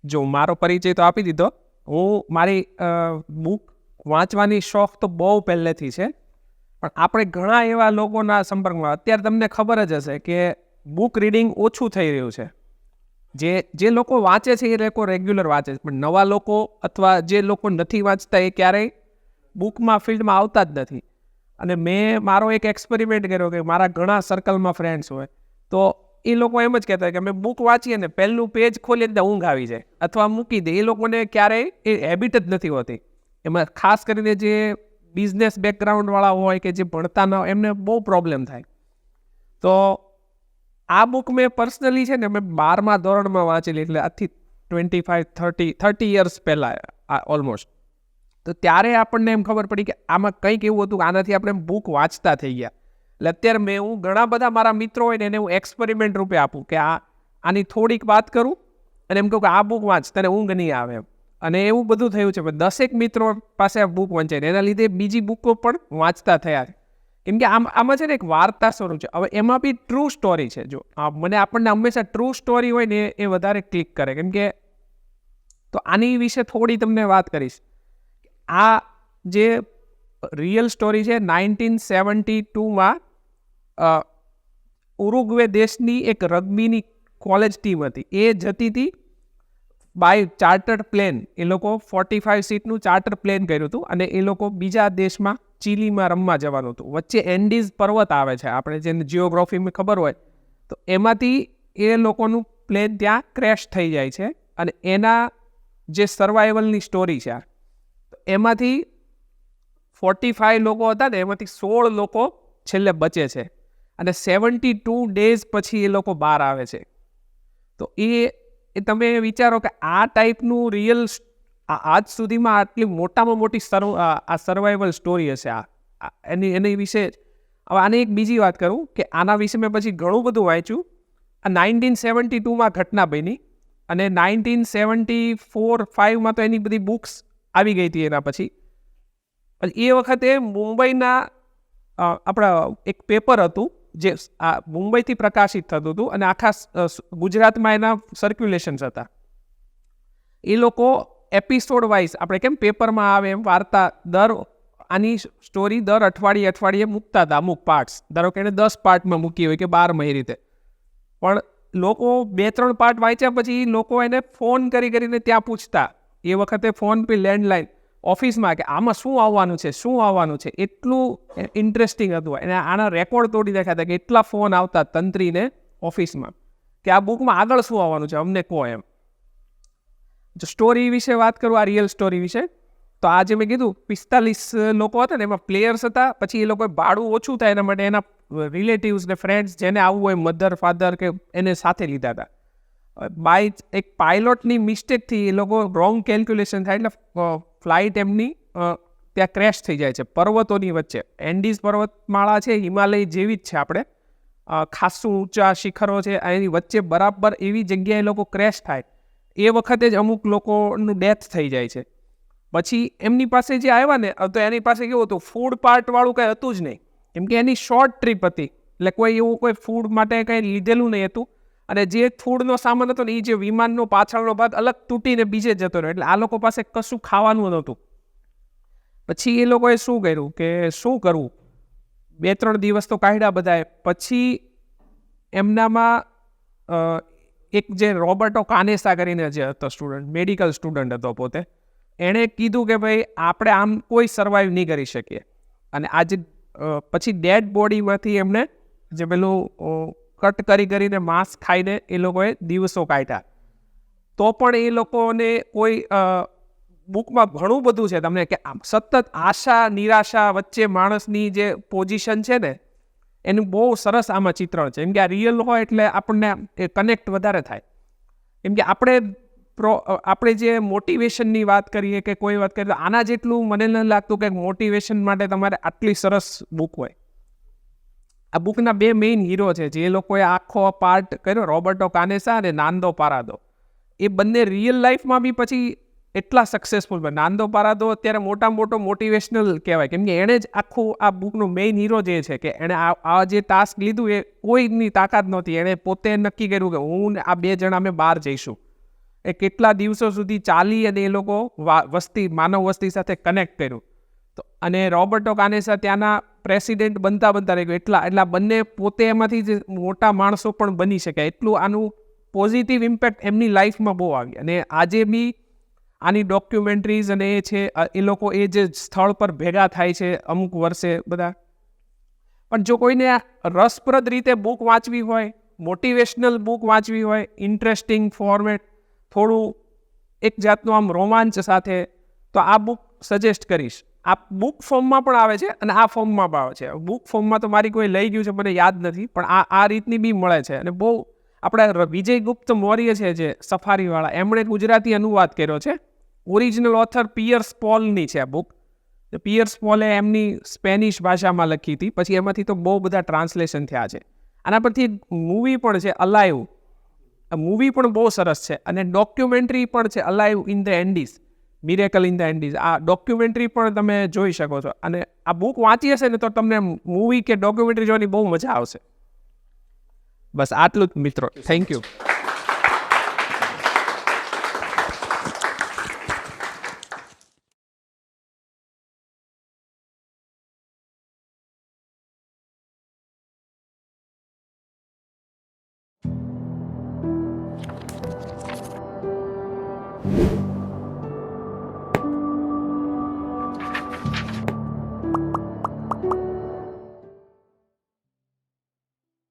જો મારો પરિચય તો આપી દીધો. હું મારી બુક વાંચવાની શોખ તો બહુ પહેલેથી છે, પણ આપણે ઘણા એવા લોકોના સંપર્કમાં અત્યારે તમને ખબર જ હશે કે બુક રીડિંગ ઓછું થઈ રહ્યું છે. જે લોકો વાંચે છે એ લોકો રેગ્યુલર વાંચે છે, પણ નવા લોકો અથવા જે લોકો નથી વાંચતા એ ક્યારેય બુકમાં ફિલ્ડમાં આવતા જ નથી. અને મેં મારો એક એક્સપેરિમેન્ટ કર્યો કે મારા ઘણા સર્કલમાં ફ્રેન્ડ્સ હોય તો એ લોકો એમ જ કહેતા હોય કે અમે બુક વાંચીએ ને પહેલું પેજ ખોલીએ એટલે ઊંઘ આવી જાય અથવા મૂકી દે. એ લોકોને ક્યારેય એ હેબિટ જ નથી હોતી. એમાં ખાસ કરીને જે બિઝનેસ બેકગ્રાઉન્ડવાળા હોય કે જે ભણતા ન હોય એમને બહુ પ્રોબ્લેમ થાય. તો આ બુક મેં પર્સનલી છે ને મેં 12મા ધોરણમાં વાંચેલી, એટલે આજથી 25-30 યર્સ પહેલાં ઓલમોસ્ટ. તો ત્યારે આપણને એમ ખબર પડી કે આમાં કંઈક એવું હતું કે આનાથી આપણે બુક વાંચતા થઈ ગયા. એટલે અત્યારે હું ઘણા બધા મારા મિત્રો હોય ને એને હું એક્સપેરિમેન્ટ રૂપે આપું કે આની થોડીક વાત કરું અને એમ કહું કે આ બુક વાંચ, તને ઊંઘ નહીં આવે એમ. અને એવું બધું થયું છે. 10 મિત્રો પાસે આ બુક વંચાય ને એના લીધે બીજી બુકો પણ વાંચતા થયા છે. કેમ કે આમાં છે ને એક વાર્તા સ્વરૂપ છે. હવે એમાં બી ટ્રુ સ્ટોરી છે. જો આપણને હંમેશા ટ્રુ સ્ટોરી હોય ને એ વધારે ક્લિક કરે. કેમ કે તો આની વિશે થોડી તમને વાત કરીશ. આ જે રિયલ સ્ટોરી છે 1972માં ઉરુગ્વે દેશની એક રગ્બીની કોલેજ ટીમ હતી. એ જતી હતી બાય ચાર્ટર્ડ પ્લેન. એ લોકો 45 સીટનું ચાર્ટર પ્લેન કર્યું હતું અને એ લોકો બીજા દેશમાં ચીલીમાં રમવા જવાનું હતું. વચ્ચે એન્ડીઝ પર્વત આવે છે, આપણે જેને જિયોગ્રાફીમાં ખબર હોય તો એમાંથી એ લોકોનું પ્લેન ત્યાં ક્રેશ થઈ જાય છે અને એના જે સર્વાઈવલની સ્ટોરી છે. એમાંથી 45 લોકો હતા ને એમાંથી 16 લોકો છેલ્લે બચે છે અને 72 ડેઝ પછી એ લોકો બહાર આવે છે. તો એ તમે વિચારો કે આ ટાઈપનું રિયલ આજ સુધીમાં આટલી મોટામાં મોટી આ સર્વાઈવલ સ્ટોરી હશે. એની વિશે હવે આની એક બીજી વાત કરું કે આના વિશે મેં પછી ઘણું બધું વાંચ્યું. આ 1972માં ઘટના બની અને 1974-5માં તો એની બધી બુક્સ આવી ગઈ હતી. એના પછી એ વખતે મુંબઈના આપણા એક પેપર હતું જે મુંબઈથી પ્રકાશિત થતું હતું અને આખા ગુજરાતમાં એના સર્ક્યુલેશન્સ હતા. એ લોકો એપિસોડ વાઇઝ આપણે કેમ પેપરમાં આવે એમ વાર્તા આની સ્ટોરી દર અઠવાડિયે મૂકતા હતા. અમુક પાર્ટ્સ ધારો કે એને 10 પાર્ટમાં મૂકી હોય કે 12 રીતે, પણ લોકો 2-3 પાર્ટ વાંચ્યા પછી લોકો એને ફોન કરીને ત્યાં પૂછતા. એ વખતે ફોન પે લેન્ડલાઇન ઓફિસમાં કે આમાં શું આવવાનું છે. એટલું ઇન્ટરેસ્ટિંગ હતું. અને આના રેકોર્ડ તોડી દેખાતા કે એટલા ફોન આવતા તંત્રીને ઓફિસમાં કે આ બુકમાં આગળ શું આવવાનું છે અમને કહો એમ. જો સ્ટોરી વિશે વાત કરું, આ રિયલ સ્ટોરી વિશે, તો આજે મેં કીધું 45 લોકો હતા ને એમાં પ્લેયર્સ હતા. પછી એ લોકોએ ભાડું ઓછું થાય એના માટે એના રિલેટિવ્સ ને ફ્રેન્ડ્સ જેને આવવું હોય મધર ફાધર કે એને સાથે લીધા હતા. બાય એક પાયલોટની મિસ્ટેકથી એ લોકો રોંગ કેલ્ક્યુલેશન થાય એટલે ફ્લાઇટ એમની ત્યાં ક્રેશ થઈ જાય છે પર્વતોની વચ્ચે. એન્ડીઝ પર્વતમાળા છે હિમાલય જેવી જ છે, આપણે ખાસું ઊંચા શિખરો છે, એની વચ્ચે બરાબર એવી જગ્યાએ લોકો ક્રેશ થાય એ વખતે જ અમુક લોકોનું ડેથ થઈ જાય છે. પછી એમની પાસે જે આવ્યા ને તો એની પાસે કેવું હતું, ફૂડ પાર્ટવાળું કંઈ હતું જ નહીં. કેમ કે એની શોર્ટ ટ્રીપ હતી એટલે કોઈ ફૂડ માટે કંઈ લીધેલું નહીં હતું. અને જે ફૂડનો સામાન હતો ને એ જે વિમાનનો પાછળનો ભાગ અલગ તૂટીને બીજે જતો રહ્યો. એટલે આ લોકો પાસે કશું ખાવાનું નહોતું. પછી એ લોકોએ શું કર્યું કે શું કરવું, 2-3 દિવસ તો કાઢ્યા બધાએ. પછી એમનામાં એક જે રોબર્ટો કાનેસા કરીને જે હતો સ્ટુડન્ટ, મેડિકલ સ્ટુડન્ટ હતો પોતે, એણે કીધું કે ભાઈ આપણે આમ કોઈ સર્વાઈવ નહીં કરી શકીએ. અને આજે પછી ડેડ બોડીમાંથી એમને જે પેલું કટ કરીને માંસ ખાઈને એ લોકોએ દિવસો કાઢ્યા. તો પણ એ લોકોને કોઈ બુકમાં ઘણું બધું છે તમને કે સતત આશા નિરાશા વચ્ચે માણસની જે પોઝિશન છે ને એનું બહુ સરસ આમાં ચિત્રણ છે. કેમ કે આ રિયલ હોય એટલે આપણને એ કનેક્ટ વધારે થાય. કેમ કે આપણે જે મોટિવેશનની વાત કરીએ કે કોઈ વાત કરીએ તો આના જેટલું મને નથી લાગતું કે મોટિવેશન માટે તમારે આટલી સરસ બુક હોય. આ બુકના 2 મેઇન હીરો છે જે લોકોએ આખો પાર્ટ કર્યો, રોબર્ટો કાનેસા અને નાન્દો પારાદો. એ બંને રિયલ લાઈફમાં બી પછી એટલા સક્સેસફુલ બને. નાન્દો પારાદો અત્યારે મોટો મોટિવેશનલ કહેવાય. કેમ કે એણે જ આખું આ બુકનું મેઇન હીરો જે છે કે એણે આ જે ટાસ્ક લીધું એ કોઈની તાકાત નહોતી. એણે પોતે નક્કી કર્યું કે હું આ 2 જણા અમે બહાર જઈશું. એ કેટલા દિવસો સુધી ચાલી અને એ લોકો માનવ વસ્તી સાથે કનેક્ટ કર્યું. તો અને રોબર્ટો કાનેસા ત્યાંના પ્રેસિડેન્ટ બનતા રહી ગયો. એટલા બંને પોતે એમાંથી જ મોટા માણસો પણ બની શક્યા. એટલું આનું પોઝિટિવ ઇમ્પેક્ટ એમની લાઈફમાં બહુ આવી. અને આજે બી આની ડોક્યુમેન્ટરીઝ અને એ છે, એ લોકો એ જે સ્થળ પર ભેગા થાય છે અમુક વર્ષે બધા. પણ જો કોઈને રસપ્રદ રીતે બુક વાંચવી હોય, મોટિવેશનલ બુક વાંચવી હોય, ઇન્ટરેસ્ટિંગ ફોર્મેટ, થોડું એક જાતનું આમ રોમાંચ સાથે, તો આ બુક સજેસ્ટ કરીશ. આ બુક ફોર્મમાં પણ આવે છે અને આ ફોર્મમાં પણ આવે છે. બુક ફોર્મમાં તો મારી કોઈ લઈ ગયું છે, મને યાદ નથી, પણ આ રીતની બી મળે છે. અને બહુ આપણા વિજયગુપ્ત મૌર્ય છે જે સફારીવાળા, એમણે ગુજરાતી અનુવાદ કર્યો છે. ઓરિજિનલ ઓથર પિયર્સ પોલની છે આ બુક. પિયર્સ પોલે એમની સ્પેનિશ ભાષામાં લખી હતી. પછી એમાંથી તો બહુ બધા ટ્રાન્સલેશન થયા છે. આના પરથી મૂવી પણ છે, અલાઇવ. મૂવી પણ બહુ સરસ છે. અને ડોક્યુમેન્ટરી પણ છે, alive in the Andes, miracle in the Andes. આ ડોક્યુમેન્ટરી પણ તમે જોઈ શકો છો. અને આ બુક વાંચી હશે ને તો તમને મૂવી કે ડોક્યુમેન્ટરી જોવાની બહુ મજા આવશે. બસ આટલું જ મિત્રો. Thank you.